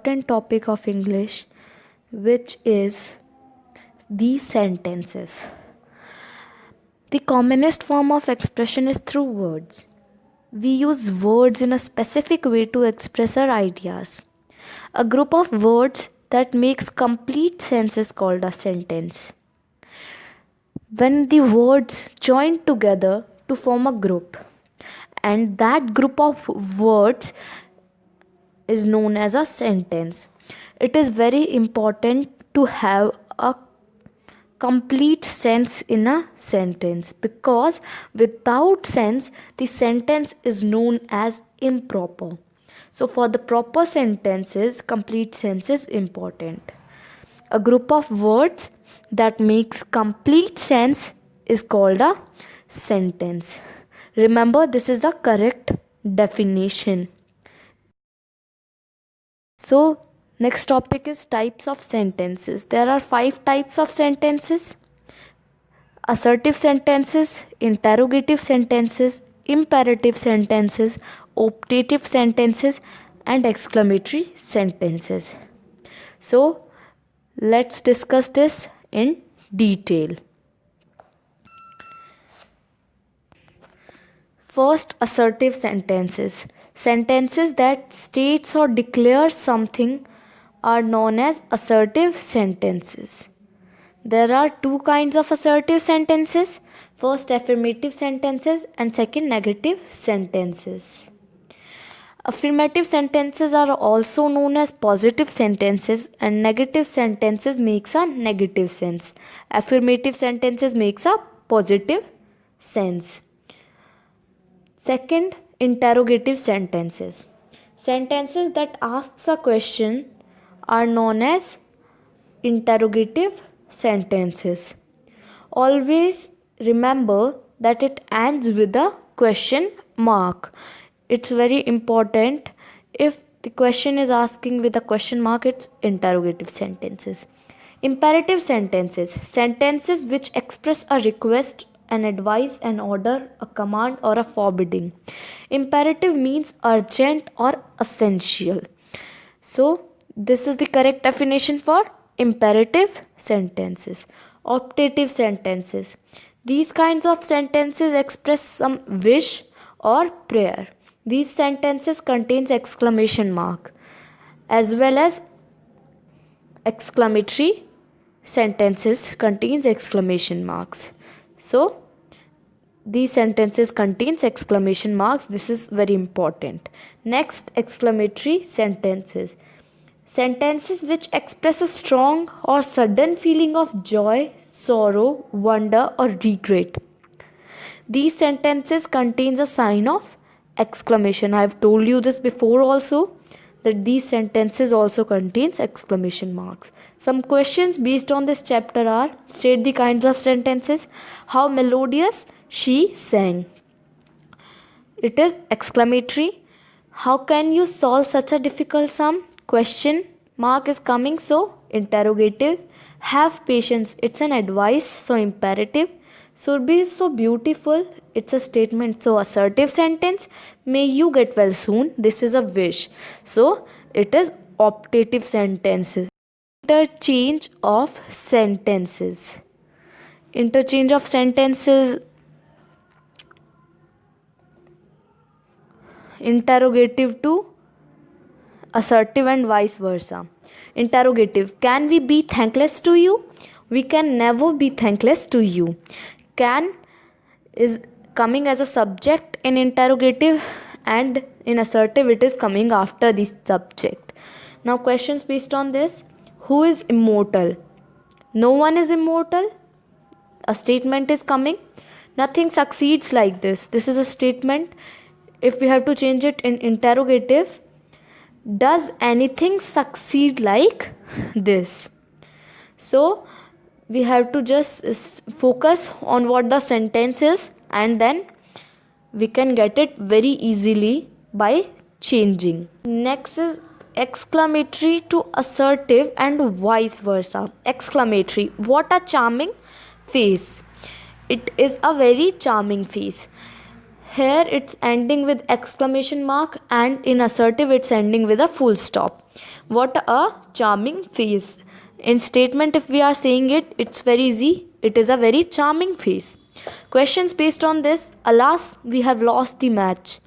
important topic of English, which is the sentences. The commonest form of expression is through words. We use words in a specific way to express our ideas. A group of words that makes complete sense is called a sentence. When the words join together to form a group, and that group of words is known as a sentence. It is very important to have a complete sense in a sentence, because without sense the sentence is known as improper. So for the proper sentences, complete sense is important. A group of words that makes complete sense is called a sentence. Remember, this is the correct definition. So next topic is types of sentences. There are 5 types of sentences: assertive sentences, interrogative sentences, imperative sentences, optative sentences, and exclamatory sentences. So let's discuss this in detail. First, assertive sentences. Sentences that states or declares something are known as assertive sentences. There are 2 kinds of assertive sentences. First, affirmative sentences, and second, negative sentences. Affirmative sentences are also known as positive sentences, and negative sentences makes a negative sense. Affirmative sentences makes a positive sense. Second, interrogative sentences. Sentences that asks a question are known as interrogative sentences. Always remember that it ends with a question mark. It's very important. If the question is asking with a question mark, it's interrogative sentences. Imperative sentences. Sentences which express a request, an advice, an order, a command, or a forbidding. Imperative means urgent or essential. So this is the correct definition for imperative sentences. Optative sentences. These kinds of sentences express some wish or prayer. These sentences contains exclamation mark, as well as exclamatory sentences contains exclamation marks. So these sentences contains exclamation marks. This is very important. Next, exclamatory sentences. Sentences which express a strong or sudden feeling of joy, sorrow, wonder, or regret. These sentences contains a sign of exclamation. I have told you this before also, that these sentences also contains exclamation marks. Some questions based on this chapter are: state the kinds of sentences. How melodious she sang. It is exclamatory. How can you solve such a difficult sum? Question mark is coming, so interrogative. Have patience, it's an advice, so imperative. Surbi is so beautiful, it's a statement, so assertive sentence. May you get well soon, this is a wish, so it is optative sentences. Interchange of sentences. Interchange of sentences. Interrogative to assertive and vice versa. Interrogative: can we be thankless to you? We can never be thankless to you. Can is coming as a subject in interrogative, and in assertive it is coming after the subject. Now questions based on this: who is immortal? No one is immortal. A statement is coming. Nothing succeeds like this. This is a statement. If we have to change it in interrogative: does anything succeed like this? So we have to just focus on what the sentence is, and then we can get it very easily by changing. Next is exclamatory to assertive and vice versa. Exclamatory: what a charming face. It is a very charming face. Here it's ending with exclamation mark, and in assertive it's ending with a full stop. What a charming face. In statement, if we are saying it, it's very easy. It is a very charming face. Questions based on this. Alas, we have lost the match.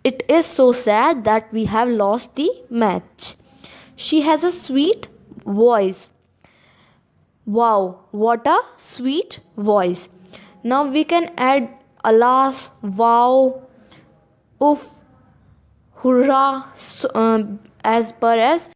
It is so sad that we have lost the match. She has a sweet voice. Wow, what a sweet voice. Now we can add alas, wow, oof, hurrah, as per as